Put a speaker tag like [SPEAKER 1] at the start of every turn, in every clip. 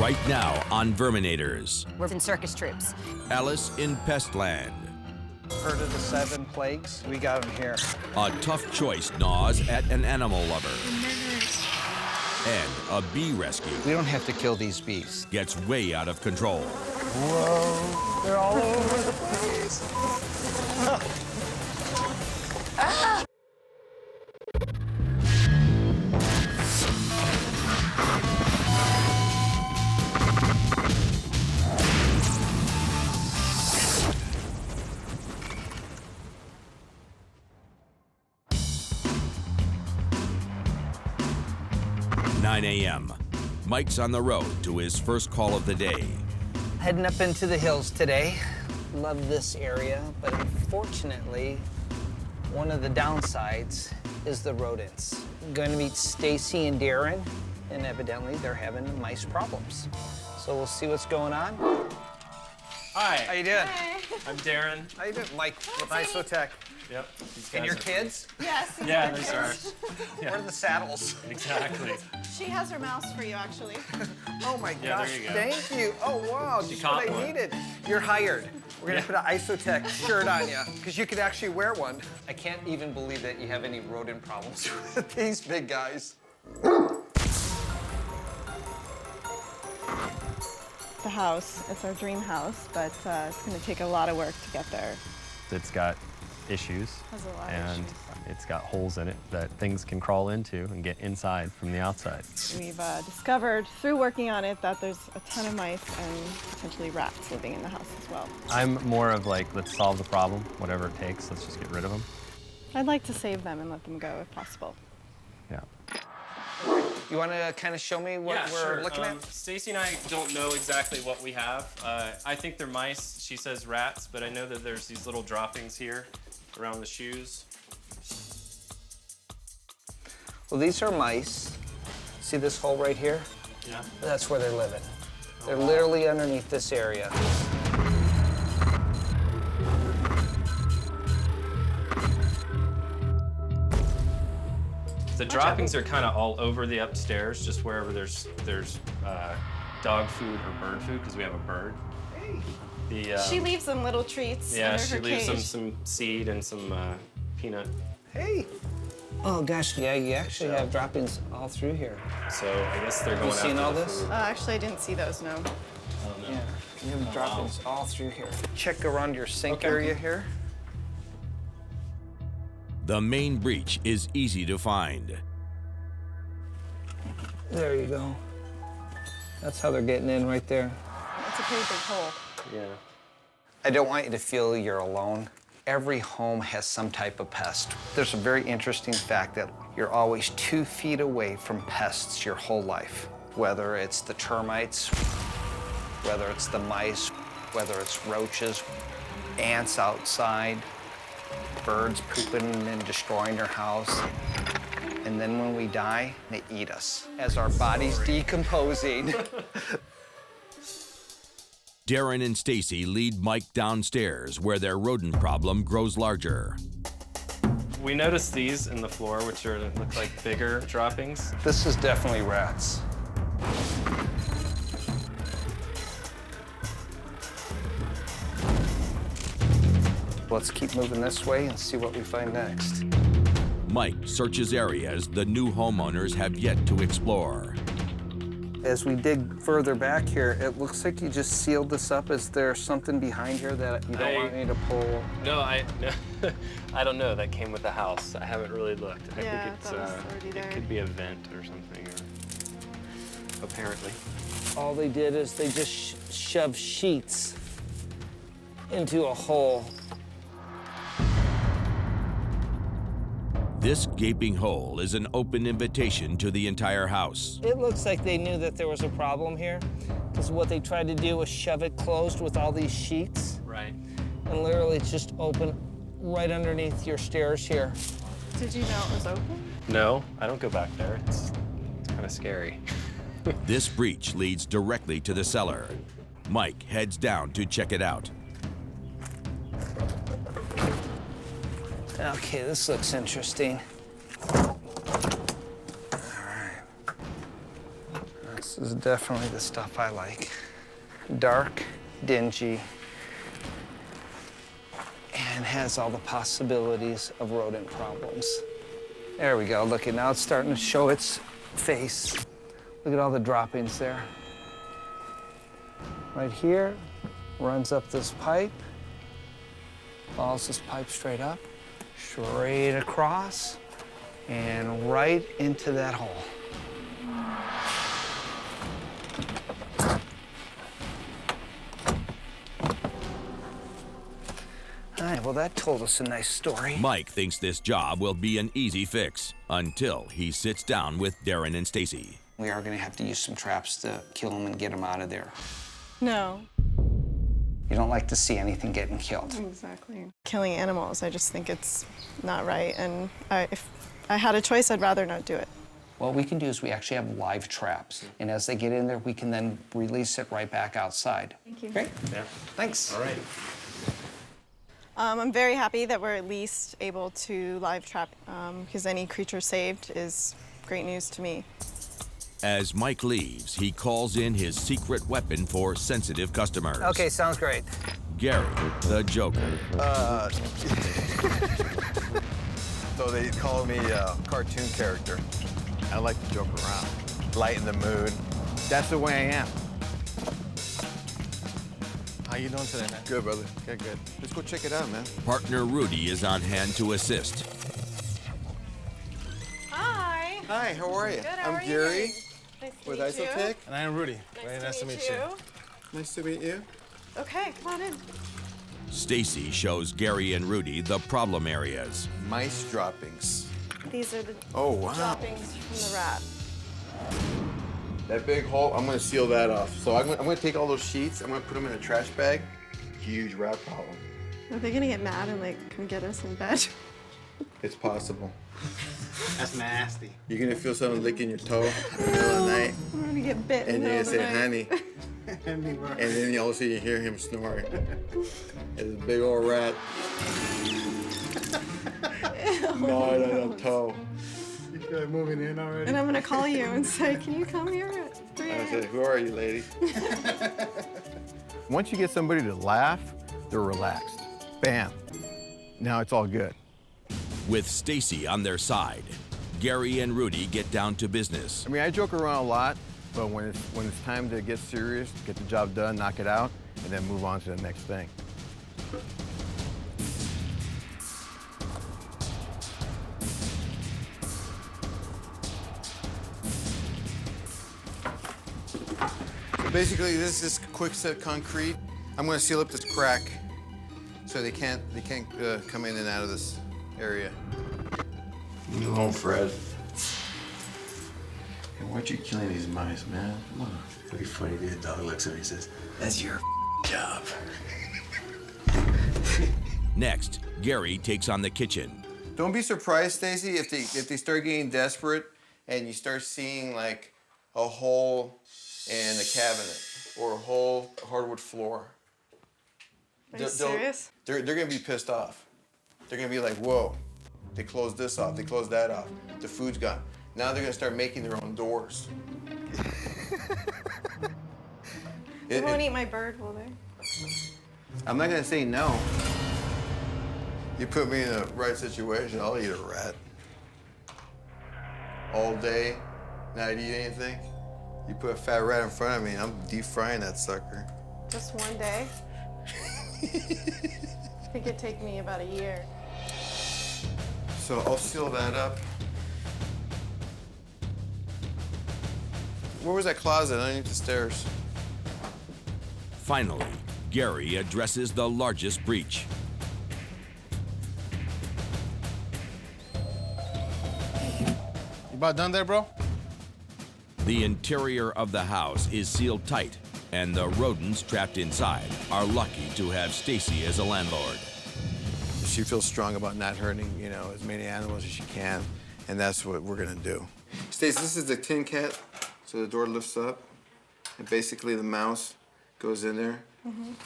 [SPEAKER 1] Right now on Verminators.
[SPEAKER 2] We're in circus troops.
[SPEAKER 1] Alice in Pestland.
[SPEAKER 3] Heard of the 7 plagues? We got them here.
[SPEAKER 1] A tough choice gnaws at an animal lover. And a bee rescue
[SPEAKER 3] We don't have to kill these bees.
[SPEAKER 1] gets way out of control.
[SPEAKER 3] Whoa, they're all over the place.
[SPEAKER 1] Nine a.m. Mike's on the road to his first call of the day.
[SPEAKER 3] Heading up into the hills today. Love this area, but unfortunately, one of the downsides is the rodents. I'm going to meet Stacy and Darren, and evidently they're having mice problems. So we'll see what's going on.
[SPEAKER 4] Hi.
[SPEAKER 3] How you doing?
[SPEAKER 4] I'm Darren.
[SPEAKER 3] How you doing? Mike with Isotech.
[SPEAKER 4] Yep. These
[SPEAKER 3] And
[SPEAKER 4] guys
[SPEAKER 3] your
[SPEAKER 4] are-
[SPEAKER 3] kids?
[SPEAKER 5] Yes,
[SPEAKER 4] Yeah,
[SPEAKER 5] exactly.
[SPEAKER 4] these are.
[SPEAKER 3] Where are the saddles?
[SPEAKER 4] Exactly.
[SPEAKER 5] She has her mouse for you, actually.
[SPEAKER 3] Oh my
[SPEAKER 4] Yeah,
[SPEAKER 3] gosh,
[SPEAKER 4] there you go.
[SPEAKER 3] thank you. Oh wow, just what
[SPEAKER 4] caught
[SPEAKER 3] I
[SPEAKER 4] one.
[SPEAKER 3] needed. You're hired. We're gonna put an Isotech shirt on you, because you could actually wear one. I can't even believe that you have any rodent problems with these big guys.
[SPEAKER 6] The house. It's our dream house, but it's going to take a lot of work to get there.
[SPEAKER 7] It's got issues,
[SPEAKER 6] Has a lot of
[SPEAKER 7] and
[SPEAKER 6] issues.
[SPEAKER 7] it's got holes in it that things can crawl into and get inside from the outside.
[SPEAKER 6] We've discovered through working on it that there's a ton of mice and potentially rats living in the house as well.
[SPEAKER 7] I'm more of like, let's solve the problem, whatever it takes, let's just get rid of them.
[SPEAKER 6] I'd like to save them and let them go if possible.
[SPEAKER 7] Yeah.
[SPEAKER 3] You want to kind of show me what
[SPEAKER 4] Yeah,
[SPEAKER 3] we're
[SPEAKER 4] sure.
[SPEAKER 3] looking at?
[SPEAKER 4] Stacy and I don't know exactly what we have. I think they're mice. She says rats, but I know that there's these little droppings here around the shoes.
[SPEAKER 3] Well, these are mice. See this hole right here?
[SPEAKER 4] Yeah.
[SPEAKER 3] That's where they're living. They're literally underneath this area.
[SPEAKER 4] The droppings are kind of all over the upstairs, just wherever there's dog food or bird food, because we have a bird. The,
[SPEAKER 6] She leaves them little treats
[SPEAKER 4] yeah,
[SPEAKER 6] under
[SPEAKER 4] she
[SPEAKER 6] her
[SPEAKER 4] leaves
[SPEAKER 6] cage.
[SPEAKER 4] some seed and some peanut.
[SPEAKER 3] Hey. Oh gosh, yeah, you actually have droppings all through here.
[SPEAKER 4] So I guess they're going
[SPEAKER 3] You seen
[SPEAKER 4] after
[SPEAKER 3] all
[SPEAKER 4] the
[SPEAKER 3] this?
[SPEAKER 4] food.
[SPEAKER 6] Actually, I didn't see those, no.
[SPEAKER 4] Oh, no.
[SPEAKER 3] Yeah, you have droppings all through here. Check around your sink
[SPEAKER 4] Okay.
[SPEAKER 3] area here.
[SPEAKER 1] The main breach is easy to find.
[SPEAKER 3] There you go. That's how they're getting in right there.
[SPEAKER 6] It's a pretty big hole.
[SPEAKER 4] Yeah.
[SPEAKER 3] I don't want you to feel you're alone. Every home has some type of pest. There's a very interesting fact that you're always 2 feet away from pests your whole life. Whether it's the termites, whether it's the mice, whether it's roaches, ants outside, birds pooping and destroying your house. And then when we die, they eat us. As our body's decomposing.
[SPEAKER 1] Darren and Stacy lead Mike downstairs where their rodent problem grows larger.
[SPEAKER 4] We noticed these in the floor, which look like bigger droppings.
[SPEAKER 3] This is definitely rats. Let's keep moving this way and see what we find next.
[SPEAKER 1] Mike searches areas the new homeowners have yet to explore.
[SPEAKER 3] As we dig further back here, it looks like you just sealed this up. Is there something behind here that you don't want me to pull?
[SPEAKER 4] No, I don't know. That came with the house. I haven't really looked. I
[SPEAKER 6] Yeah,
[SPEAKER 4] think it's
[SPEAKER 6] that was already there.
[SPEAKER 4] it could be a vent or something. Or apparently.
[SPEAKER 3] All they did is they just shoved sheets into a hole.
[SPEAKER 1] This gaping hole is an open invitation to the entire house.
[SPEAKER 3] It looks like they knew that there was a problem here, because what they tried to do was shove it closed with all these sheets,
[SPEAKER 4] Right.
[SPEAKER 3] and literally it's just open right underneath your stairs here.
[SPEAKER 6] Did you know it was open?
[SPEAKER 4] No, I don't go back there. It's kind of scary.
[SPEAKER 1] This breach leads directly to the cellar. Mike heads down to check it out.
[SPEAKER 3] Okay, this looks interesting. All right. This is definitely the stuff I like. Dark, dingy, and has all the possibilities of rodent problems. There we go. Look, now it's starting to show its face. Look at all the droppings there. Right here, runs up this pipe, follows this pipe straight up, straight across, and right into that hole. All right, well, that told us a nice story.
[SPEAKER 1] Mike thinks this job will be an easy fix until he sits down with Darren and Stacy.
[SPEAKER 3] We are going to have to use some traps to kill them and get them out of there.
[SPEAKER 6] No.
[SPEAKER 3] You don't like to see anything getting killed.
[SPEAKER 6] Exactly. Killing animals, I just think it's not right. And if I had a choice, I'd rather not do it.
[SPEAKER 3] What we can do is we actually have live traps. And as they get in there, we can then release it right back outside.
[SPEAKER 6] Thank you.
[SPEAKER 3] Great.
[SPEAKER 4] Yeah.
[SPEAKER 3] Thanks.
[SPEAKER 4] All right.
[SPEAKER 6] I'm very happy that we're at least able to live trap because any creature saved is great news to me.
[SPEAKER 1] As Mike leaves, he calls in his secret weapon for sensitive customers.
[SPEAKER 3] Okay, sounds great.
[SPEAKER 1] Gary, the Joker.
[SPEAKER 2] So they call me a cartoon character. I like to joke around, lighten the mood. That's the way I am. How you doing today, man? Good, brother. Good. Let's go check it out, man.
[SPEAKER 1] Partner Rudy is on hand to assist.
[SPEAKER 5] Hi.
[SPEAKER 2] Hi, how are you?
[SPEAKER 5] Good, how
[SPEAKER 2] I'm
[SPEAKER 5] are you?
[SPEAKER 2] Gary
[SPEAKER 5] Nice to
[SPEAKER 2] with
[SPEAKER 5] meet you.
[SPEAKER 2] Isotech.
[SPEAKER 8] And I am Rudy. Very nice to meet you.
[SPEAKER 2] Nice to meet you.
[SPEAKER 5] Okay, come on in.
[SPEAKER 1] Stacy shows Gary and Rudy the problem areas.
[SPEAKER 2] Mice droppings.
[SPEAKER 5] These are the
[SPEAKER 2] Oh, wow.
[SPEAKER 5] droppings from the rat.
[SPEAKER 2] That big hole, I'm gonna seal that off. So I'm gonna take all those sheets, I'm gonna put them in a trash bag. Huge rat problem.
[SPEAKER 6] Are they gonna get mad and like come get us in bed?
[SPEAKER 2] It's possible.
[SPEAKER 8] That's nasty.
[SPEAKER 2] You're gonna feel something licking your toe in the middle of the night,
[SPEAKER 6] I'm gonna get bit in
[SPEAKER 2] and
[SPEAKER 6] the
[SPEAKER 2] you're
[SPEAKER 6] middle
[SPEAKER 2] gonna
[SPEAKER 6] of the
[SPEAKER 2] say,
[SPEAKER 6] night.
[SPEAKER 2] honey. And then all of a sudden you hear him snoring. It's a big old rat. Gnawing on your toe.
[SPEAKER 8] You feel like moving in already?
[SPEAKER 6] And I'm gonna call you and say, can you come here at 3
[SPEAKER 2] I
[SPEAKER 6] a.m.?
[SPEAKER 2] said, who are you, lady? Once you get somebody to laugh, they're relaxed. Bam. Now it's all good.
[SPEAKER 1] With Stacy on their side, Gary and Rudy get down to business.
[SPEAKER 2] I mean, I joke around a lot, but when it's time to get serious, get the job done, knock it out, and then move on to the next thing. Basically, this is quick set concrete. I'm going to seal up this crack so they can't come in and out of this area. Leave me alone, Fred.
[SPEAKER 9] And why aren't you killing these mice, man? Come on. It'd be funny if the dog looks at me and says, "That's your job."
[SPEAKER 1] Next, Gary takes on the kitchen.
[SPEAKER 2] Don't be surprised, Stacy, if they start getting desperate and you start seeing like a hole in a cabinet or a whole hardwood floor.
[SPEAKER 6] Are you serious?
[SPEAKER 2] They're gonna be pissed off. They're gonna be like, whoa, they closed this off, they closed that off, the food's gone. Now they're gonna start making their own doors.
[SPEAKER 6] They won't eat my bird, will they?
[SPEAKER 2] I'm not gonna say no. You put me in the right situation, I'll eat a rat. All day, not eat anything. You put a fat rat in front of me, I'm deep frying that sucker.
[SPEAKER 6] Just one day? I think it'd take me about a year.
[SPEAKER 2] So I'll seal that up. Where was that closet underneath the stairs?
[SPEAKER 1] Finally, Gary addresses the largest breach.
[SPEAKER 8] You about done there, bro?
[SPEAKER 1] The interior of the house is sealed tight, and the rodents trapped inside are lucky to have Stacy as a landlord.
[SPEAKER 2] She feels strong about not hurting, as many animals as she can, and that's what we're gonna do. Stace, this is the tin cat, so the door lifts up, and basically the mouse goes in there,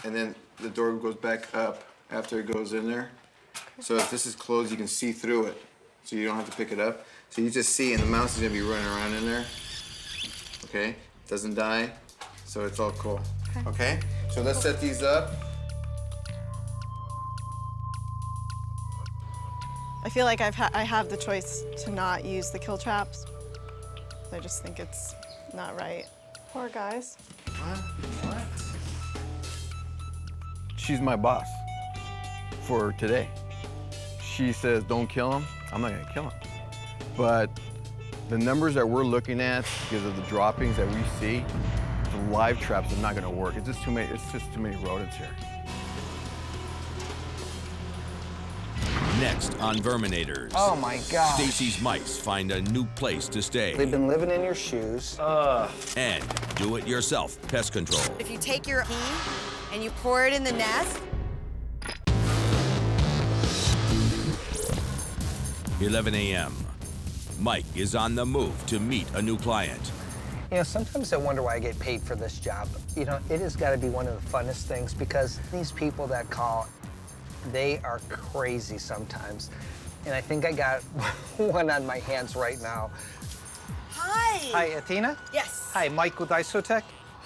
[SPEAKER 2] and then the door goes back up after it goes in there. So if this is closed, you can see through it, so you don't have to pick it up. So you just see, and the mouse is gonna be running around in there, okay? doesn't die, so it's all cool. Okay? So let's set these up.
[SPEAKER 6] I feel like I have the choice to not use the kill traps. I just think it's not right. Poor guys.
[SPEAKER 2] What? She's my boss for today. She says, don't kill him. I'm not gonna kill him. But the numbers that we're looking at, because of the droppings that we see, the live traps are not gonna work. It's just too many rodents here.
[SPEAKER 1] Next on Verminators.
[SPEAKER 3] Oh my God.
[SPEAKER 1] Stacy's mice find a new place to stay.
[SPEAKER 3] They've been living in your shoes.
[SPEAKER 1] And do-it-yourself pest control.
[SPEAKER 10] If you take your pee and you pour it in the nest,
[SPEAKER 1] 11 a.m. Mike is on the move to meet a new client.
[SPEAKER 3] You know, sometimes I wonder why I get paid for this job. You know, it has got to be one of the funnest things because these people that call, they are crazy sometimes. And I think I got one on my hands right now.
[SPEAKER 10] hi.
[SPEAKER 3] Hi, Athena?
[SPEAKER 10] Yes.
[SPEAKER 3] Hi, Mike with Isotech.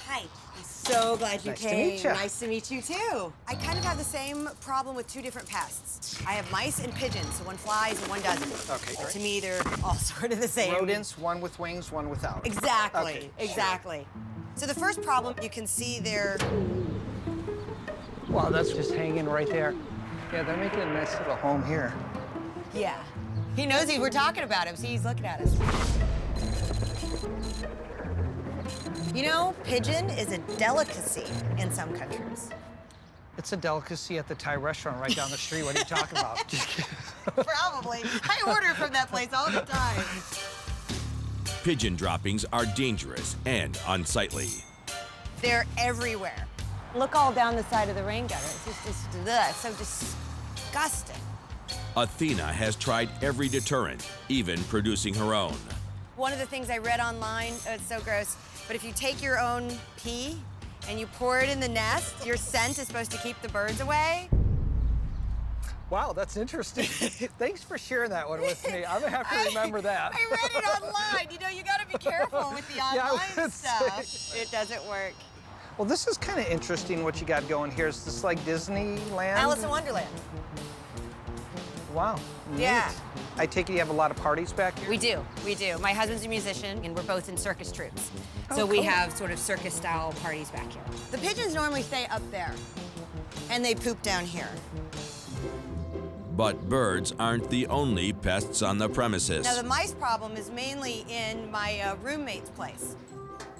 [SPEAKER 10] Hi. I'm so glad you
[SPEAKER 3] Nice to
[SPEAKER 10] came.
[SPEAKER 3] meet ya.
[SPEAKER 10] Nice to meet you too. I kind of have the same problem with two different pests. I have mice and pigeons, so one flies and one doesn't.
[SPEAKER 3] Okay, great.
[SPEAKER 10] To me, they're all sort of the same.
[SPEAKER 3] Rodents, one with wings, one without.
[SPEAKER 10] Exactly.
[SPEAKER 3] Okay,
[SPEAKER 10] Exactly. So the first problem, you can see they're
[SPEAKER 3] Wow, that's just hanging right there. Yeah, they're making a nice little home here.
[SPEAKER 10] yeah. He knows we're talking about him. See, he's looking at us. You know, pigeon is a delicacy in some countries.
[SPEAKER 3] It's a delicacy at the Thai restaurant right down the street. What are you talking about? Just kidding.
[SPEAKER 10] Probably. I order from that place all the time.
[SPEAKER 1] Pigeon droppings are dangerous and unsightly.
[SPEAKER 10] They're everywhere. Look all down the side of the rain gutter. It's just ugh, so disgusting.
[SPEAKER 1] Athena has tried every deterrent, even producing her own.
[SPEAKER 10] One of the things I read online, oh, it's so gross, but if you take your own pee and you pour it in the nest, your scent is supposed to keep the birds away.
[SPEAKER 3] Wow, that's interesting. Thanks for sharing that one with me. I'm gonna have to remember that.
[SPEAKER 10] I read it online. You know, you gotta be careful with the
[SPEAKER 3] Yeah, I
[SPEAKER 10] online
[SPEAKER 3] would
[SPEAKER 10] stuff.
[SPEAKER 3] say.
[SPEAKER 10] It doesn't work.
[SPEAKER 3] Well, this is kind of interesting what you got going here. Is this like Disneyland?
[SPEAKER 10] Alice in Wonderland.
[SPEAKER 3] Wow. Neat.
[SPEAKER 10] Yeah.
[SPEAKER 3] I take it you have a lot of parties back here?
[SPEAKER 10] We do, we do. My husband's a musician, and we're both in circus troupes.
[SPEAKER 3] Oh,
[SPEAKER 10] So we
[SPEAKER 3] cool.
[SPEAKER 10] have sort of circus-style parties back here. The pigeons normally stay up there, and they poop down here.
[SPEAKER 1] But birds aren't the only pests on the premises.
[SPEAKER 10] Now, the mice problem is mainly in my roommate's place.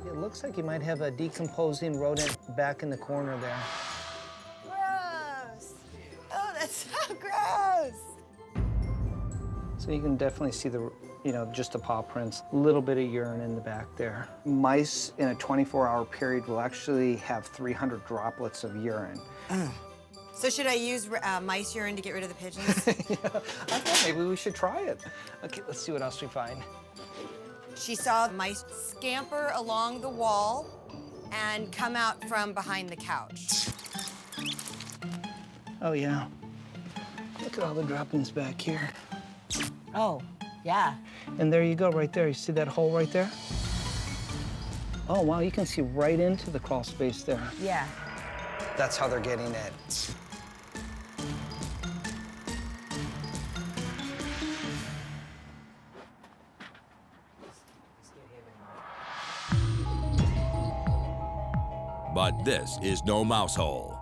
[SPEAKER 3] It looks like you might have a decomposing rodent back in the corner there.
[SPEAKER 10] Gross. Oh, that's so gross.
[SPEAKER 3] So you can definitely see the, you know, just the paw prints, a little bit of urine in the back there. Mice in a 24-hour period will actually have 300 droplets of urine.
[SPEAKER 10] So should I use mice urine to get rid of the pigeons?
[SPEAKER 3] Yeah, I thought maybe we should try it. Okay, let's see what else we find.
[SPEAKER 10] She saw mice scamper along the wall and come out from behind the couch.
[SPEAKER 3] Oh, yeah. Look at all the droppings back here.
[SPEAKER 10] Oh, yeah.
[SPEAKER 3] And there you go, right there. You see that hole right there? Oh, wow, you can see right into the crawl space there.
[SPEAKER 10] Yeah.
[SPEAKER 3] That's how they're getting it.
[SPEAKER 1] But this is no mouse hole.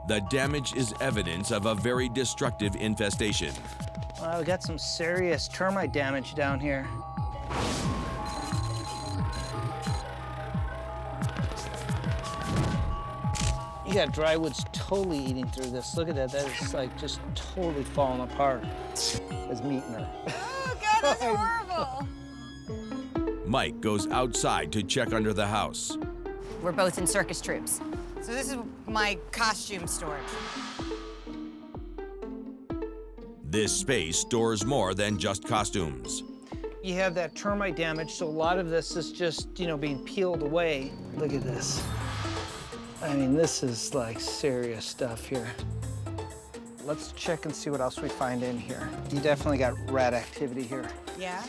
[SPEAKER 1] The damage is evidence of a very destructive infestation.
[SPEAKER 3] Well, we got some serious termite damage down here. You got drywoods totally eating through this. Look at that. That is like just totally falling apart. It's meeting her.
[SPEAKER 10] Oh, God, that's horrible.
[SPEAKER 1] Mike goes outside to check under the house.
[SPEAKER 10] We're both in circus troupes. So this is my costume storage.
[SPEAKER 1] This space stores more than just costumes.
[SPEAKER 3] You have that termite damage, so a lot of this is just, you know, being peeled away. Look at this. I mean, this is like serious stuff here. Let's check and see what else we find in here. You definitely got rat activity here.
[SPEAKER 10] Yeah?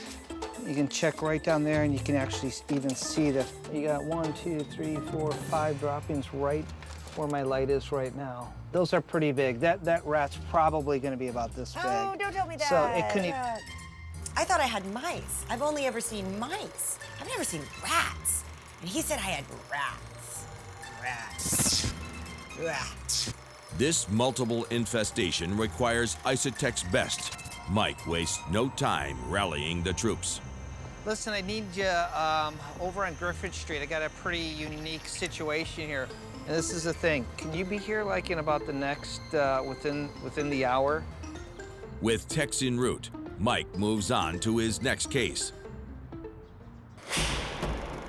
[SPEAKER 3] You can check right down there, and you can actually even see that you got 1, 2, 3, 4, 5 droppings right where my light is right now. Those are pretty big. That rat's probably going to be about this big.
[SPEAKER 10] Oh, don't tell me that.
[SPEAKER 3] So it couldn't.
[SPEAKER 10] I thought I had mice. I've only ever seen mice. I've never seen rats. And he said I had rats. Rats. Rats.
[SPEAKER 1] This multiple infestation requires Isotech's best. Mike wastes no time rallying the troops.
[SPEAKER 3] Listen, I need you over on Griffith Street. I got a pretty unique situation here. And this is the thing. Can you be here like in about the next, within the hour?
[SPEAKER 1] With techs en route, Mike moves on to his next case.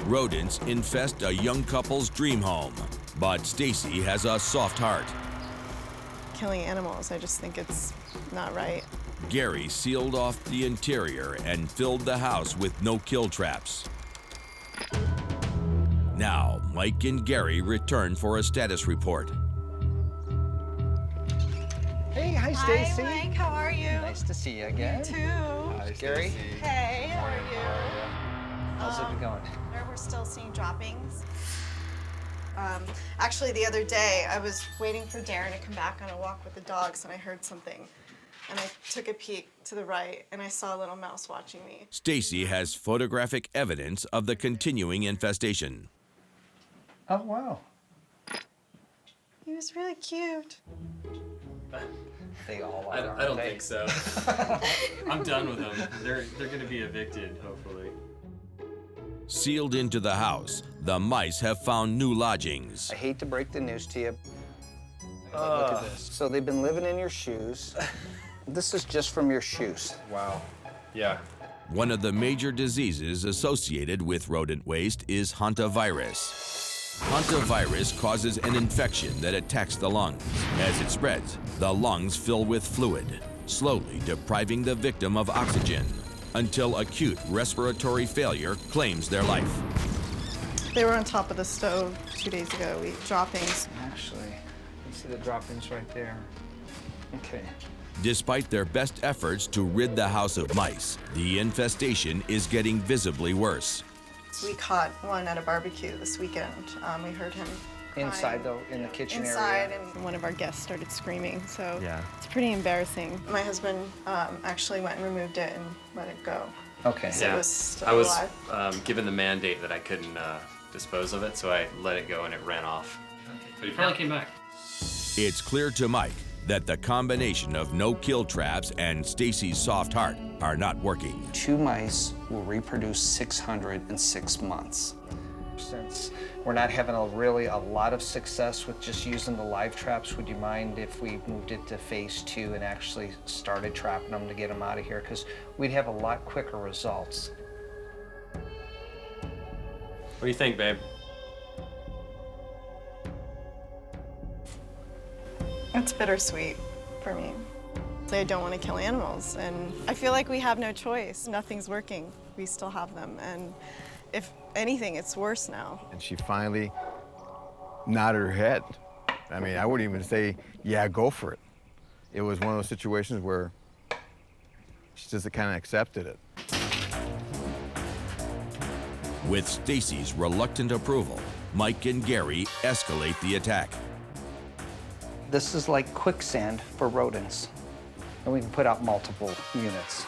[SPEAKER 1] Rodents infest a young couple's dream home, but Stacy has a soft heart.
[SPEAKER 6] Killing animals, I just think it's not right.
[SPEAKER 1] Gary sealed off the interior and filled the house with no-kill traps. Now, Mike and Gary return for a status report.
[SPEAKER 3] Hey, hi, Stacy.
[SPEAKER 5] Hi, Mike. How are you?
[SPEAKER 3] Nice to see you again.
[SPEAKER 5] You too.
[SPEAKER 3] Hi, Gary.
[SPEAKER 5] Hey, how are you?
[SPEAKER 3] How's it going?
[SPEAKER 6] We're still seeing droppings. Actually, the other day, I was waiting for Darren to come back on a walk with the dogs, and I heard something. And I took a peek to the right, and I saw a little mouse watching me.
[SPEAKER 1] Stacy has photographic evidence of the continuing infestation.
[SPEAKER 3] Oh, wow.
[SPEAKER 6] He was really cute.
[SPEAKER 3] They all are.
[SPEAKER 4] I don't think so. I'm done with them. They're going to be evicted, hopefully.
[SPEAKER 1] Sealed into the house, the mice have found new lodgings.
[SPEAKER 3] I hate to break the news to you. Look at this. So they've been living in your shoes. This is just from your shoes.
[SPEAKER 4] Wow. Yeah.
[SPEAKER 1] One of the major diseases associated with rodent waste is hantavirus. Hantavirus causes an infection that attacks the lungs. As it spreads, the lungs fill with fluid, slowly depriving the victim of oxygen, until acute respiratory failure claims their life.
[SPEAKER 6] They were on top of the stove 2 days ago. We droppings.
[SPEAKER 3] Actually, you see the droppings right there. Okay.
[SPEAKER 1] Despite their best efforts to rid the house of mice, the infestation is getting visibly worse.
[SPEAKER 6] We caught one at a barbecue this weekend. We heard him
[SPEAKER 3] Inside,
[SPEAKER 6] crying,
[SPEAKER 3] though, in the kitchen
[SPEAKER 6] inside,
[SPEAKER 3] area.
[SPEAKER 6] and one of our guests started screaming. So
[SPEAKER 7] Yeah.
[SPEAKER 6] it's pretty embarrassing. My husband actually went and removed it and let it go.
[SPEAKER 3] Okay.
[SPEAKER 6] So it was still
[SPEAKER 4] I was
[SPEAKER 6] alive.
[SPEAKER 4] given the mandate that I couldn't dispose of it, so I let it go and it ran off. But he probably came back.
[SPEAKER 1] It's clear to Mike that the combination of no-kill traps and Stacy's soft heart are not working.
[SPEAKER 3] 2 mice will reproduce 600 in 6 months. Since we're not having a lot of success with just using the live traps, would you mind if we moved it to phase 2 and actually started trapping them to get them out of here? Because we'd have a lot quicker results.
[SPEAKER 4] What do you think, babe?
[SPEAKER 6] It's bittersweet for me. I don't want to kill animals, and I feel like we have no choice. Nothing's working. We still have them, and if anything, it's worse now.
[SPEAKER 2] And she finally nodded her head. I mean, I wouldn't even say, yeah, go for it. It was one of those situations where she just kind of accepted it.
[SPEAKER 1] With Stacy's reluctant approval, Mike and Gary escalate the attack.
[SPEAKER 3] This is like quicksand for rodents, and we can put out multiple units.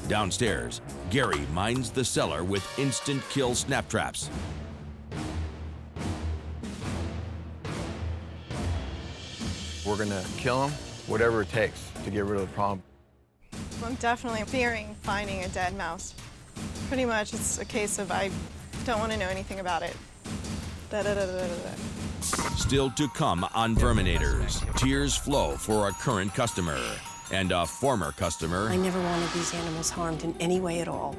[SPEAKER 1] Downstairs, Gary mines the cellar with instant kill snap traps.
[SPEAKER 2] We're gonna kill them, whatever it takes to get rid of the problem.
[SPEAKER 6] I'm definitely fearing finding a dead mouse. Pretty much, it's a case of I don't want to know anything about it.
[SPEAKER 1] Still to come on Verminators, tears flow for a current customer and a former customer
[SPEAKER 11] I never wanted these animals harmed in any way at all.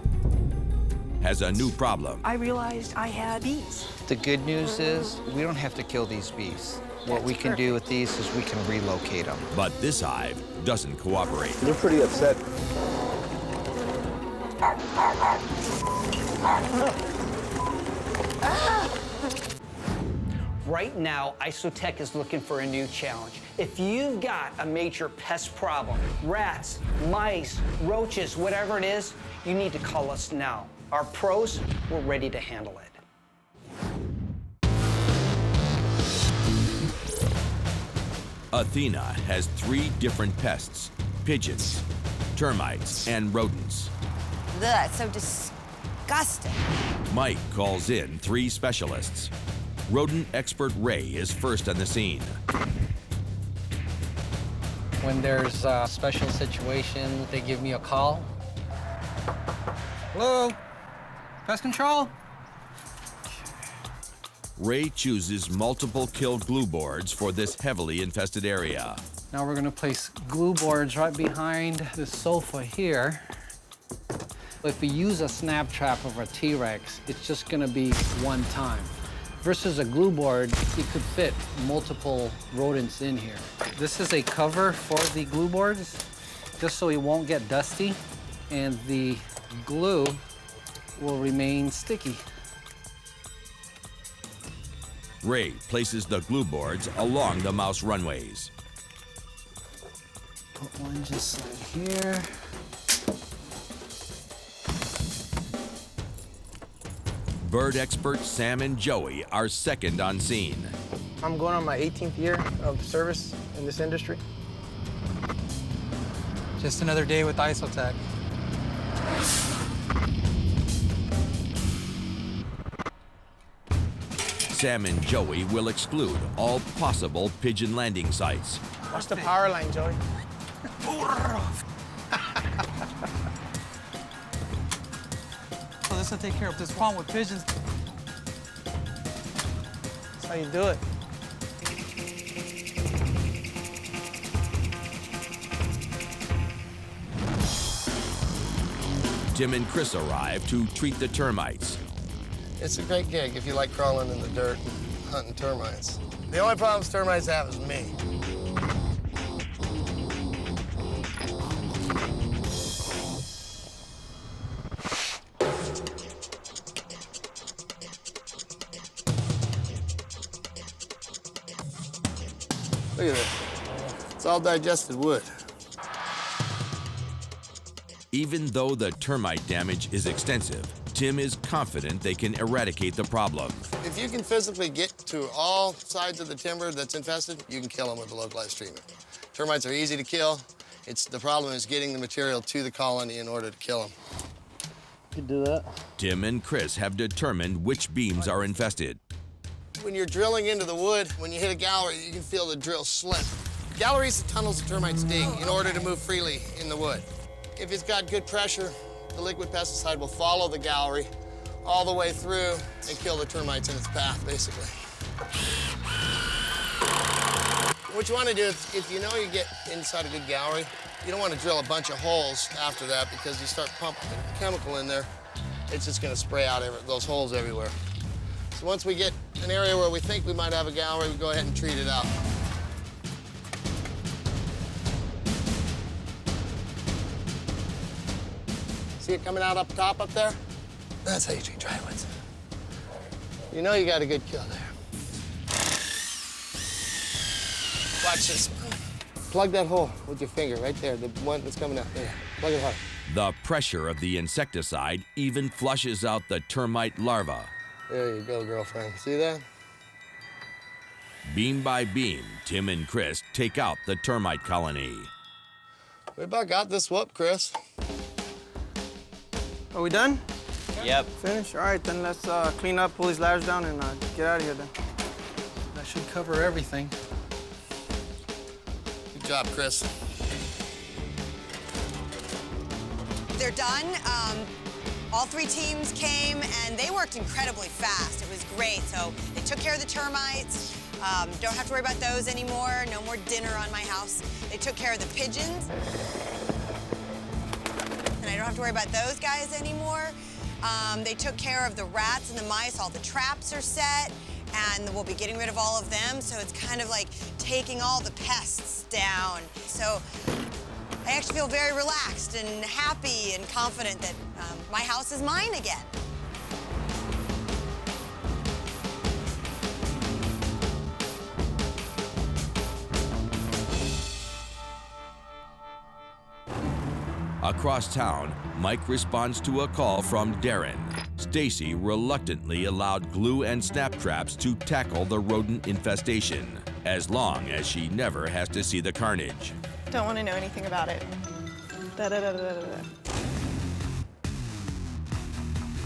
[SPEAKER 1] has a new problem.
[SPEAKER 11] I realized I had bees.
[SPEAKER 3] The good news is we don't have to kill these bees. What we can do with these is we can relocate them.
[SPEAKER 1] But this hive doesn't cooperate.
[SPEAKER 2] They're pretty upset.
[SPEAKER 3] Right now, Isotech is looking for a new challenge. If you've got a major pest problem, rats, mice, roaches, whatever it is, you need to call us now. Our pros, we're ready to handle it.
[SPEAKER 1] Athena has 3 different pests: pigeons, termites, and rodents.
[SPEAKER 10] Ugh, it's so disgusting.
[SPEAKER 1] Mike calls in 3 specialists. Rodent expert Ray is first on the scene.
[SPEAKER 12] When there's a special situation, they give me a call. Hello? Pest control?
[SPEAKER 1] Ray chooses multiple kill glue boards for this heavily infested area.
[SPEAKER 12] Now we're gonna place glue boards right behind the sofa here. If we use a snap trap of a T-Rex, it's just gonna be one time. Versus a glue board, it could fit multiple rodents in here. This is a cover for the glue boards, just so it won't get dusty, and the glue will remain sticky.
[SPEAKER 1] Ray places the glue boards along the mouse runways.
[SPEAKER 12] Put one just like here.
[SPEAKER 1] Bird expert Sam and Joey are second on scene.
[SPEAKER 8] I'm going on my 18th year of service in this industry.
[SPEAKER 12] Just another day with Isotech.
[SPEAKER 1] Sam and Joey will exclude all possible pigeon landing sites.
[SPEAKER 8] Watch the power line, Joey.
[SPEAKER 12] So this will take care of this problem with pigeons.
[SPEAKER 8] That's how you do it.
[SPEAKER 1] Tim and Chris arrive to treat the termites.
[SPEAKER 13] It's a great gig if you like crawling in the dirt and hunting termites. The only problems termites have is me. Look at this. It's all digested wood.
[SPEAKER 1] Even though the termite damage is extensive, Tim is confident they can eradicate the problem.
[SPEAKER 13] If you can physically get to all sides of the timber that's infested, you can kill them with the localized treatment. Termites are easy to kill. The problem is getting the material to the colony in order to kill them.
[SPEAKER 8] You do that.
[SPEAKER 1] Tim and Chris have determined which beams are infested.
[SPEAKER 13] When you're drilling into the wood, when you hit a gallery, you can feel the drill slip. Galleries are tunnels the termites dig in order to move freely in the wood. If it's got good pressure, the liquid pesticide will follow the gallery all the way through and kill the termites in its path, basically. What you want to do is, if you know you get inside a good gallery, you don't want to drill a bunch of holes after that, because you start pumping chemical in there, it's just going to spray out those holes everywhere. So once we get an area where we think we might have a gallery, we go ahead and treat it out. See it coming out up top up there? That's how you treat drywoods. You know you got a good kill there. Watch this one. Plug that hole with your finger right there, the one that's coming out there. Plug it hard.
[SPEAKER 1] The pressure of the insecticide even flushes out the termite larva.
[SPEAKER 13] There you go, girlfriend. See that?
[SPEAKER 1] Beam by beam, Tim and Chris take out the termite colony.
[SPEAKER 13] We about got this whoop, Chris.
[SPEAKER 8] Are we done?
[SPEAKER 4] Yep.
[SPEAKER 8] Finish? All right, then let's clean up, pull these ladders down, and get out of here then.
[SPEAKER 12] That should cover everything.
[SPEAKER 13] Good job, Chris.
[SPEAKER 10] They're done. All 3 teams came, and they worked incredibly fast. It was great. So they took care of the termites. Don't have to worry about those anymore. No more dinner on my house. They took care of the pigeons. And I don't have to worry about those guys anymore. They took care of the rats and the mice. All the traps are set, and we'll be getting rid of all of them. So it's kind of like taking all the pests down. So I actually feel very relaxed and happy and confident that my house is mine again.
[SPEAKER 1] Across town, Mike responds to a call from Darren. Stacy reluctantly allowed glue and snap traps to tackle the rodent infestation, as long as she never has to see the carnage.
[SPEAKER 6] Don't want to know anything about it. Da-da-da-da-da-da.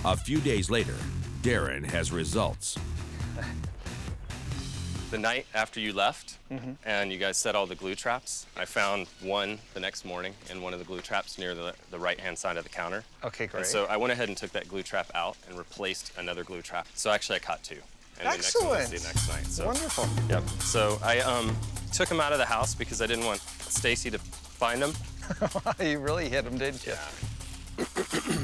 [SPEAKER 1] A few days later, Darren has results.
[SPEAKER 4] The night after you left, and you guys set all the glue traps, I found one the next morning in one of the glue traps near the right-hand side of the counter.
[SPEAKER 3] Okay, great.
[SPEAKER 4] And so I went ahead and took that glue trap out and replaced another glue trap. So actually I caught 2. And
[SPEAKER 3] Excellent.
[SPEAKER 4] the next one was the next night. So,
[SPEAKER 3] Wonderful.
[SPEAKER 4] Yep. So I took them out of the house because I didn't want Stacy to find them.
[SPEAKER 3] You really hit him, didn't you?
[SPEAKER 4] Yeah.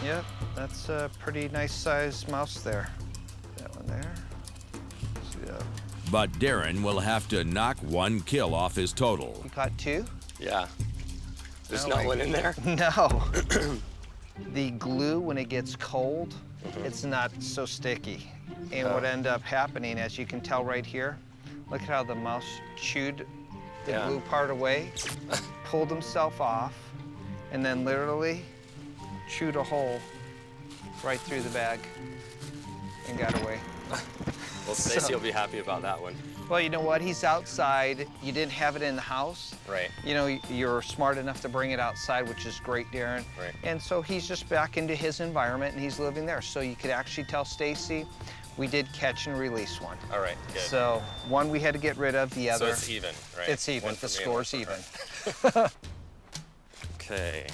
[SPEAKER 3] Yep, that's a pretty nice sized mouse there. That one there. Yeah.
[SPEAKER 1] But Darren will have to knock 1 kill off his total.
[SPEAKER 3] You caught 2?
[SPEAKER 4] Yeah. There's
[SPEAKER 3] Oh
[SPEAKER 4] not
[SPEAKER 3] my
[SPEAKER 4] one in there?
[SPEAKER 3] No. The glue, when it gets cold, it's not so sticky. And what ended up happening, as you can tell right here, look at how the mouse chewed the glue part away, pulled himself off, and then literally chewed a hole right through the bag and got away.
[SPEAKER 4] Well, Stacy will be happy about that one.
[SPEAKER 3] Well, you know what? He's outside. You didn't have it in the house.
[SPEAKER 4] Right.
[SPEAKER 3] You know, you're smart enough to bring it outside, which is great, Darren.
[SPEAKER 4] Right.
[SPEAKER 3] And so he's just back into his environment, and he's living there. So you could actually tell Stacy, we did catch and release one.
[SPEAKER 4] All right, good.
[SPEAKER 3] So one we had to get rid of, the other.
[SPEAKER 4] So it's even, right?
[SPEAKER 3] It's even.
[SPEAKER 4] One
[SPEAKER 3] The
[SPEAKER 4] for me and one
[SPEAKER 3] score's
[SPEAKER 4] for
[SPEAKER 3] even.
[SPEAKER 4] her. Okay.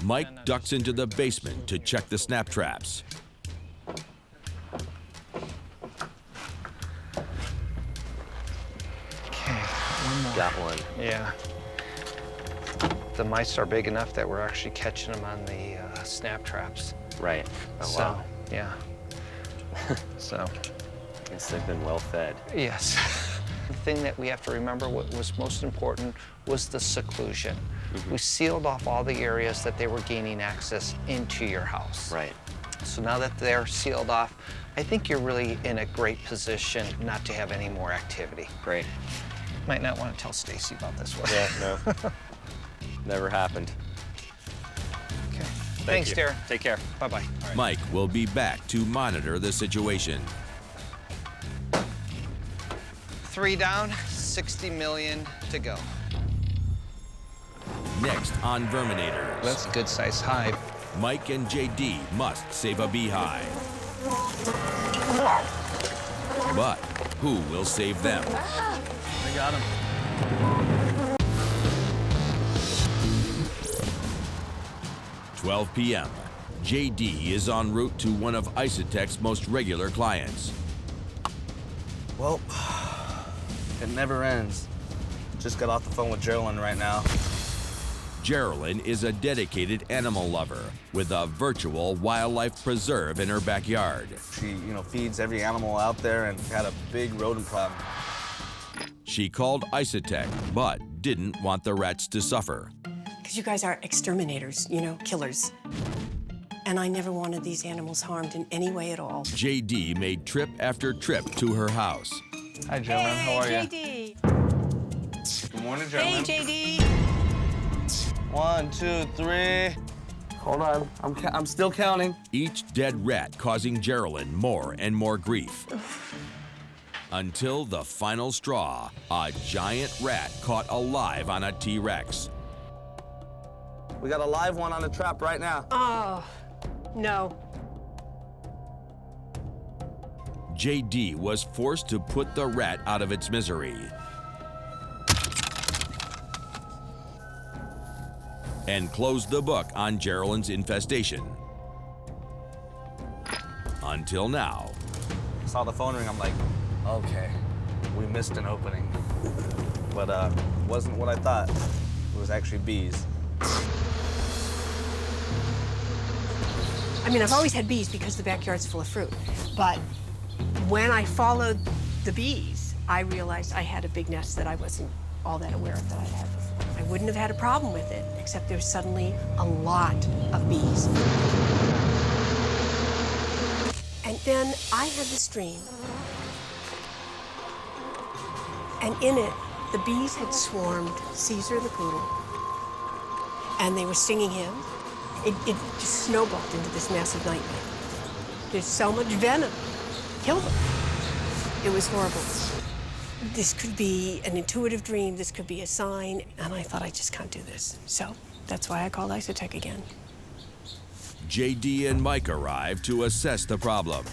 [SPEAKER 1] Mike ducks into the basement to check the snap traps.
[SPEAKER 3] Okay, one more.
[SPEAKER 4] Got one.
[SPEAKER 3] Yeah. The mice are big enough that we're actually catching them on the snap traps.
[SPEAKER 4] Right. Oh,
[SPEAKER 3] So,
[SPEAKER 4] wow.
[SPEAKER 3] yeah. So.
[SPEAKER 4] Guess they've been well fed.
[SPEAKER 3] Yes. The thing that we have to remember, what was most important, was the seclusion. We sealed off all the areas that they were gaining access into your house.
[SPEAKER 4] Right.
[SPEAKER 3] So now that they're sealed off, I think you're really in a great position not to have any more activity.
[SPEAKER 4] Great.
[SPEAKER 3] Might not want to tell Stacy about this one.
[SPEAKER 4] Yeah, no. Never happened.
[SPEAKER 3] Okay.
[SPEAKER 4] Thank
[SPEAKER 3] Thanks,
[SPEAKER 4] you.
[SPEAKER 3] Darren.
[SPEAKER 4] Take care.
[SPEAKER 3] Bye-bye.
[SPEAKER 1] Mike will be back to monitor the situation.
[SPEAKER 3] 3 down, 60 million to go.
[SPEAKER 1] Next on Verminators.
[SPEAKER 3] That's a good-sized hive.
[SPEAKER 1] Mike and JD must save a beehive. But who will save them?
[SPEAKER 12] I got him.
[SPEAKER 1] 12 p.m. JD is en route to one of Isotech's most regular clients.
[SPEAKER 8] Well, it never ends. Just got off the phone with Geraldine right now.
[SPEAKER 1] Geraldine is a dedicated animal lover with a virtual wildlife preserve in her backyard.
[SPEAKER 8] She, feeds every animal out there and had a big rodent problem.
[SPEAKER 1] She called Isotech, but didn't want the rats to suffer.
[SPEAKER 11] Because you guys are exterminators, killers. And I never wanted these animals harmed in any way at all.
[SPEAKER 1] JD made trip after trip to her house.
[SPEAKER 3] Hi, Geraldine. How are you?
[SPEAKER 5] JD.
[SPEAKER 8] Good morning,
[SPEAKER 5] Hey,
[SPEAKER 8] Geraldine.
[SPEAKER 5] JD.
[SPEAKER 8] 1, 2, 3. Hold on, I'm still counting.
[SPEAKER 1] Each dead rat causing Geraldine more and more grief. Until the final straw, a giant rat caught alive on a T-Rex.
[SPEAKER 8] We got a live one on the trap right now.
[SPEAKER 11] Oh, no.
[SPEAKER 1] JD was forced to put the rat out of its misery. And closed the book on Geraldine's infestation. Until now.
[SPEAKER 8] Saw the phone ring, I'm like, okay, we missed an opening. But wasn't what I thought. It was actually bees.
[SPEAKER 11] I mean, I've always had bees because the backyard's full of fruit. But when I followed the bees, I realized I had a big nest that I wasn't all that aware of that I had before. I wouldn't have had a problem with it, except there's suddenly a lot of bees. And then I had this dream. And in it, The bees had swarmed Caesar the poodle, and they were stinging him. It just snowballed into this massive nightmare. There's so much venom. Killed him. It was horrible. This could be an intuitive dream. This could be a sign. And I thought, I just can't do this. So that's why I called Isotech again.
[SPEAKER 1] JD and Mike arrive to assess the problem.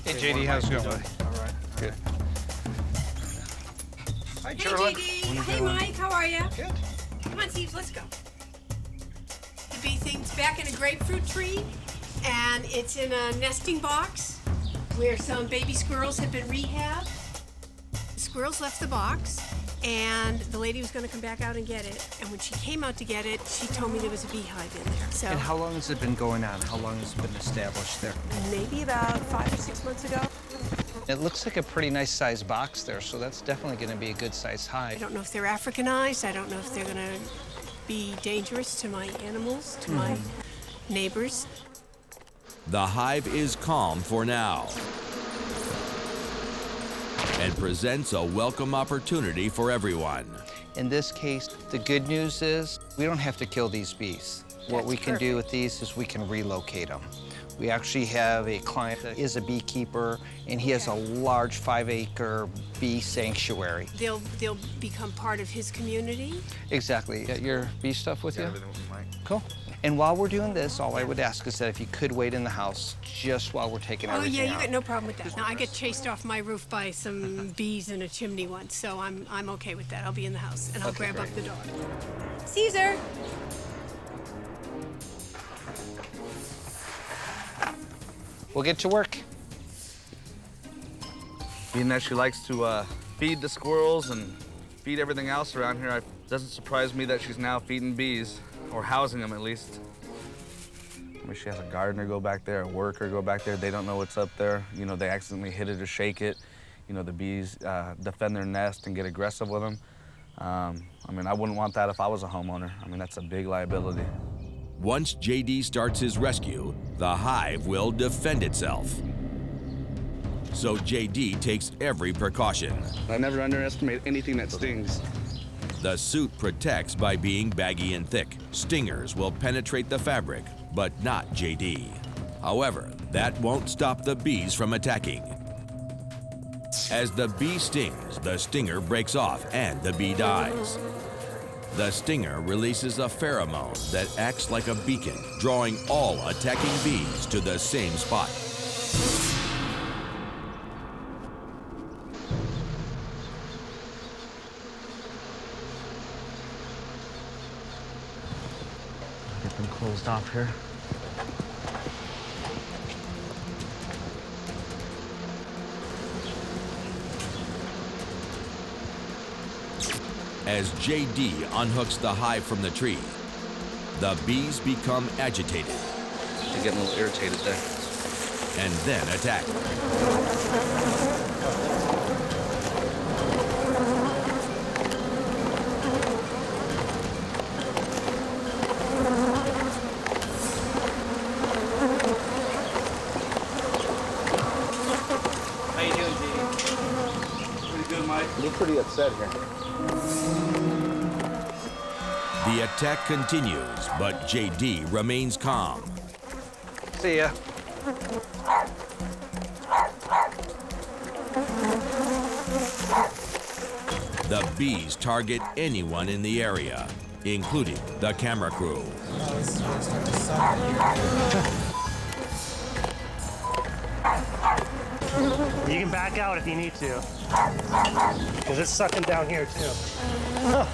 [SPEAKER 3] Hey, JD, how's it going? All right. Good. Hi,
[SPEAKER 11] Hey, JD. Hey, Mike. How are you?
[SPEAKER 3] Good.
[SPEAKER 11] Come on, Steve. Let's go. The bee thing's back in a grapefruit tree, and it's in a nesting box where some baby squirrels have been rehabbed. The squirrels left the box, and the lady was going to come back out and get it. And when she came out to get it, she told me there was a beehive in there. So
[SPEAKER 3] And how long has it been going on? How long has it been established there?
[SPEAKER 11] maybe about 5 or 6 months ago.
[SPEAKER 3] It looks like a pretty nice sized box there, so that's definitely going to be a good sized
[SPEAKER 11] I
[SPEAKER 3] hive.
[SPEAKER 11] don't know if they're Africanized. I don't know if they're going to be dangerous to my animals, to my neighbors.
[SPEAKER 1] The hive is calm for now and presents a welcome opportunity for everyone.
[SPEAKER 3] In this case, the good news is we don't have to kill these bees. What we can do with these is we can relocate them. We actually have a client that is a beekeeper, and he has a large 5-acre bee sanctuary.
[SPEAKER 11] They'll become part of his community.
[SPEAKER 3] Exactly. Got your bee stuff with you?
[SPEAKER 8] Everything with Mike.
[SPEAKER 3] Cool. And while we're doing this, all I would ask is that if you could wait in the house just while we're taking
[SPEAKER 11] Oh
[SPEAKER 3] everything
[SPEAKER 11] yeah, you
[SPEAKER 3] out.
[SPEAKER 11] got no problem with that. Now I get chased off my roof by some bees in a chimney once, so I'm okay with that. I'll be in the house and I'll
[SPEAKER 3] Okay,
[SPEAKER 11] grab up
[SPEAKER 3] great.
[SPEAKER 11] the dog. Caesar.
[SPEAKER 3] We'll get to work.
[SPEAKER 8] Being that she likes to feed the squirrels and feed everything else around here, it doesn't surprise me that she's now feeding bees, or housing them at least. I mean, she has a gardener go back there, a worker go back there. They don't know what's up there. You know, they accidentally hit it or shake it. You know, the bees defend their nest and get aggressive with them. I mean, I wouldn't want that if I was a homeowner. I mean, that's a big liability.
[SPEAKER 1] Once JD starts his rescue, the hive will defend itself. So JD takes every precaution.
[SPEAKER 8] I never underestimate anything that stings.
[SPEAKER 1] The suit protects by being baggy and thick. Stingers will penetrate the fabric, but not JD. However, that won't stop the bees from attacking. As the bee stings, the stinger breaks off and the bee dies. The stinger releases a pheromone that acts like a beacon, drawing all attacking bees to the same spot.
[SPEAKER 8] Get them closed off here.
[SPEAKER 1] As JD unhooks the hive from the tree, the bees become agitated
[SPEAKER 8] They're getting a little irritated there.
[SPEAKER 1] and then attack.
[SPEAKER 4] How you doing, JD?
[SPEAKER 8] Pretty good, Mike. You're pretty upset here.
[SPEAKER 1] The attack continues, but JD remains calm.
[SPEAKER 3] See ya.
[SPEAKER 1] The bees target anyone in the area, including the camera crew.
[SPEAKER 5] You can back out if you need to. Because it's sucking down here, too.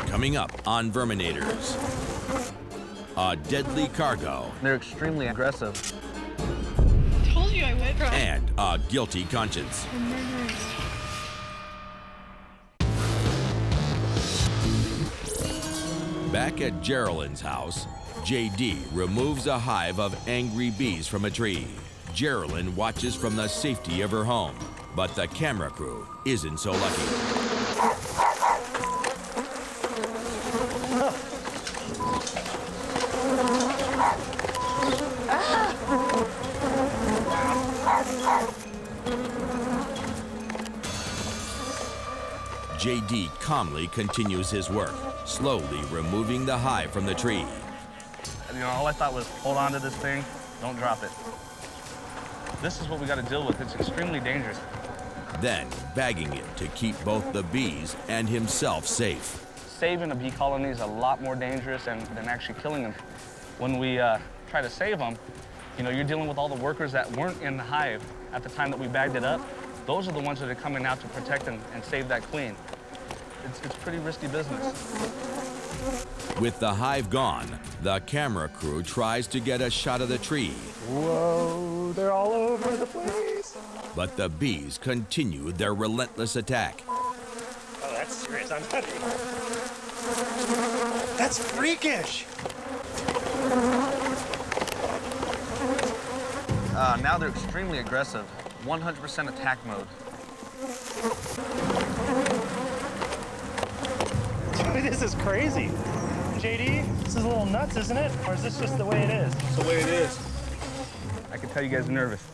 [SPEAKER 1] Coming up on Verminators, a deadly cargo
[SPEAKER 8] They're extremely aggressive.
[SPEAKER 6] Told you I would.
[SPEAKER 1] and a guilty conscience. Back at Geraldine's house, JD removes a hive of angry bees from a tree. Geraldine watches from the safety of her home, but the camera crew isn't so lucky. JD calmly continues his work, slowly removing the hive from the tree.
[SPEAKER 8] You know, all I thought was hold on to this thing, don't drop it. This is what we got to deal with. It's extremely dangerous.
[SPEAKER 1] Then bagging it to keep both the bees and himself safe.
[SPEAKER 8] Saving a bee colony is a lot more dangerous than actually killing them. When we try to save them, you know, you're dealing with all the workers that weren't in the hive at the time that we bagged it up. Those are the ones that are coming out to protect and save that queen. It's pretty risky business.
[SPEAKER 1] With the hive gone, the camera crew tries to get a shot of the tree.
[SPEAKER 5] Whoa, they're all over the place.
[SPEAKER 1] But the bees continue their relentless attack.
[SPEAKER 5] Oh, that's serious. I'm ready. That's freakish.
[SPEAKER 8] Now they're extremely aggressive. 100% attack mode.
[SPEAKER 5] Dude, this is crazy. JD, this is a little nuts, isn't it? Or is this just the way it is?
[SPEAKER 8] It's the way it is. I can tell you guys are nervous.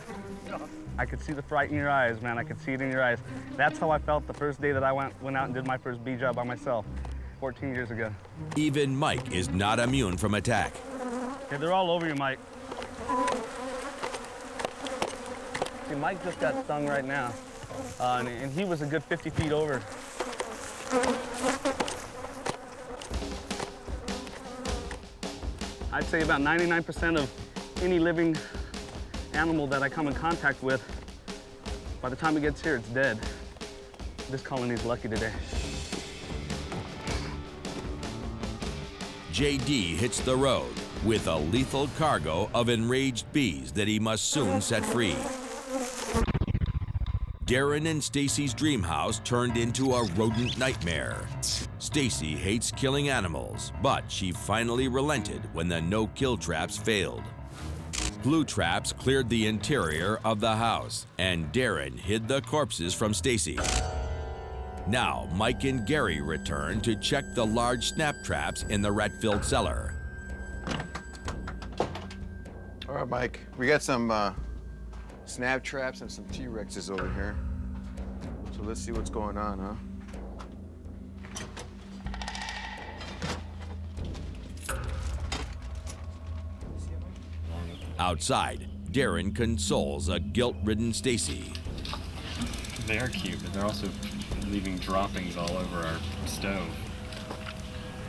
[SPEAKER 8] I could see the fright in your eyes, man. I could see it in your eyes. That's how I felt the first day that I went out and did my first bee job by myself, 14 years ago.
[SPEAKER 1] Even Mike is not immune from attack.
[SPEAKER 8] Yeah, they're all over you, Mike. See, Mike just got stung right now, and he was a good 50 feet over. I'd say about 99% of any living animal that I come in contact with, by the time it gets here, it's dead. This colony's lucky today.
[SPEAKER 1] JD hits the road with a lethal cargo of enraged bees that he must soon set free. Darren and Stacy's dream house turned into a rodent nightmare. Stacy hates killing animals, but she finally relented when the no-kill traps failed. Glue traps cleared the interior of the house, and Darren hid the corpses from Stacy. Now, Mike and Gary return to check the large snap traps in the rat-filled cellar.
[SPEAKER 2] All right, Mike, we got some snap traps and some T-Rexes over here. So let's see what's going on, huh?
[SPEAKER 1] Outside, Darren consoles a guilt-ridden Stacy.
[SPEAKER 7] They are cute, but they're also leaving droppings all over our stove,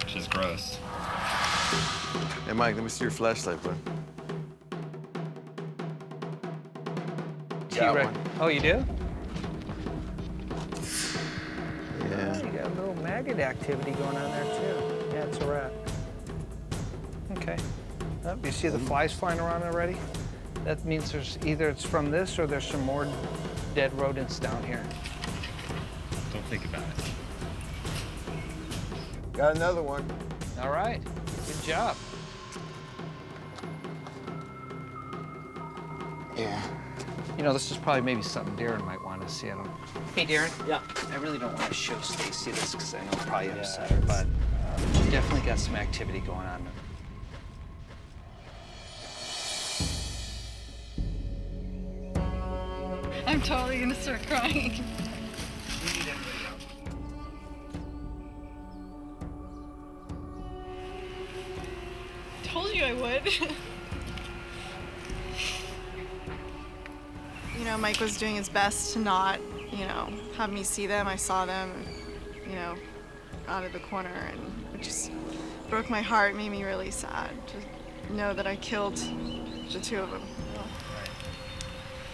[SPEAKER 7] which is gross.
[SPEAKER 2] Hey, Mike, let me see your flashlight, bud. Got one.
[SPEAKER 3] Oh, you do?
[SPEAKER 2] Yeah.
[SPEAKER 3] Oh, you got a little maggot activity going on there, too. Yeah, it's a rat. Okay. Oh, you see the flies flying around already? That means there's either it's from this or there's some more dead rodents down here.
[SPEAKER 7] Don't think about it.
[SPEAKER 2] Got another one.
[SPEAKER 3] All right. Good job.
[SPEAKER 2] Yeah.
[SPEAKER 3] You know, this is probably maybe something Darren might want to see. I don't. Hey, Darren. Yeah. I really don't want to show Stacy this because I know it'll probably upset her, but definitely got some activity going on.
[SPEAKER 6] I'm totally gonna start crying. Told you I would. You know, Mike was doing his best to not, you know, have me see them. I saw them, you know, out of the corner, and it just broke my heart, made me really sad to know that I killed the two of them.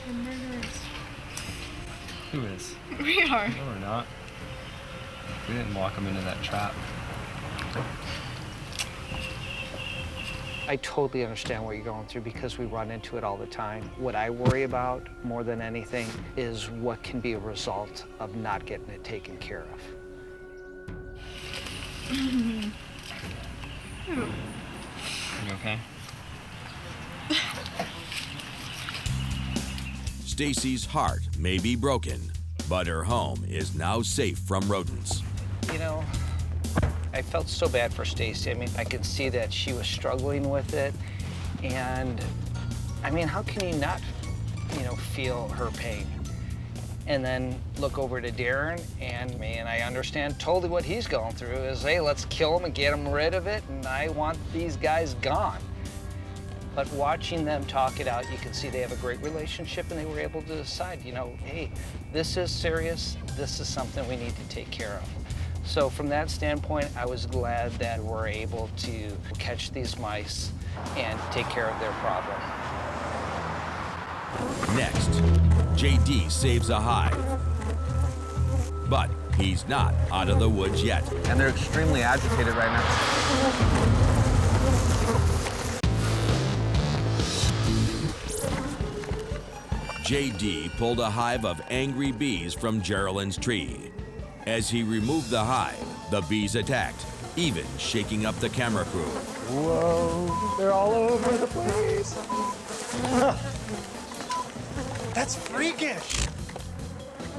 [SPEAKER 6] We're murderers.
[SPEAKER 7] Who is?
[SPEAKER 6] We are.
[SPEAKER 7] No, we're not. We didn't walk them into that trap.
[SPEAKER 3] I totally understand what you're going through because we run into it all the time. What I worry about more than anything is what can be a result of not getting it taken care of.
[SPEAKER 7] You okay?
[SPEAKER 1] Stacy's heart may be broken, but her home is now safe from rodents.
[SPEAKER 3] You know, I felt so bad for Stacy. I mean, I could see that she was struggling with it. And I mean, how can you not, you know, feel her pain? and then look over to Darren and me, and I understand totally what he's going through is, hey, let's kill him and get him rid of it, and I want these guys gone. But watching them talk it out, you can see they have a great relationship, and they were able to decide, you know, hey, this is serious, this is something we need to take care of. So from that standpoint, I was glad that we're able to catch these mice and take care of their problem.
[SPEAKER 1] Next, JD saves a hive. But he's not out of the woods yet.
[SPEAKER 8] And they're extremely agitated right now.
[SPEAKER 1] JD pulled a hive of angry bees from Geraldine's tree. As he removed the hive, the bees attacked, even shaking up the camera crew.
[SPEAKER 5] Whoa, they're all over the place. That's freakish.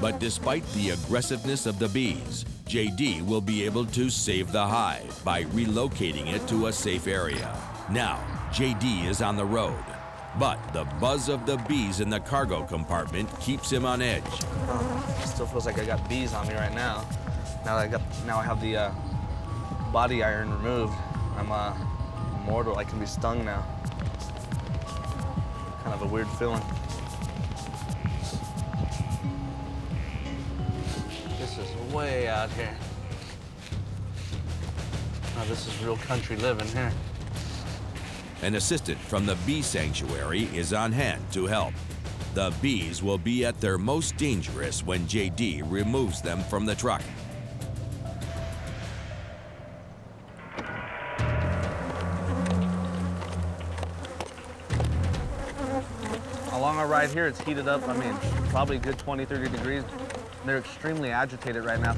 [SPEAKER 1] But despite the aggressiveness of the bees, JD will be able to save the hive by relocating it to a safe area. Now, JD is on the road, but the buzz of the bees in the cargo compartment keeps him on edge.
[SPEAKER 8] Still feels like I got bees on me right now. Now I have the body iron removed. I'm mortal. I can be stung now. Kind of a weird feeling. This is way out here. Now this is real country living here.
[SPEAKER 1] An assistant from the bee sanctuary is on hand to help. The bees will be at their most dangerous when JD removes them from the truck.
[SPEAKER 8] Along our ride here, it's heated up, I mean, probably a good 20, 30 degrees. They're extremely agitated right now.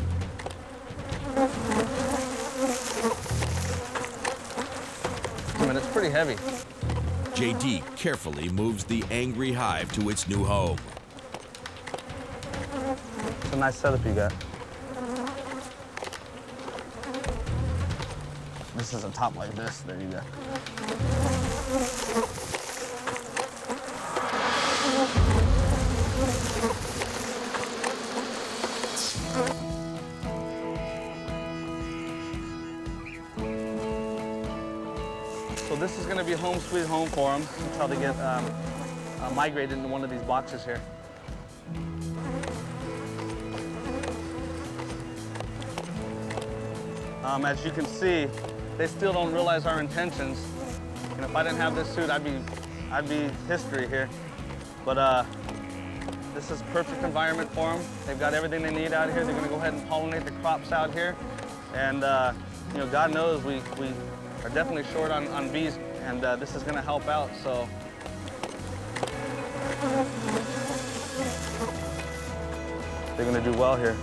[SPEAKER 8] I mean, it's pretty heavy.
[SPEAKER 1] JD carefully moves the angry hive to its new home.
[SPEAKER 8] It's a nice setup you got. This is a top like this. There you go. So this is going to be home sweet home for them until they get migrated into one of these boxes here. As you can see, they still don't realize our intentions. And if I didn't have this suit, I'd be history here. But this is a perfect environment for them. They've got everything they need out here. They're going to go ahead and pollinate the crops out here. And you know, God knows we are definitely short on bees, and this is going to help out. So they're going to do well here.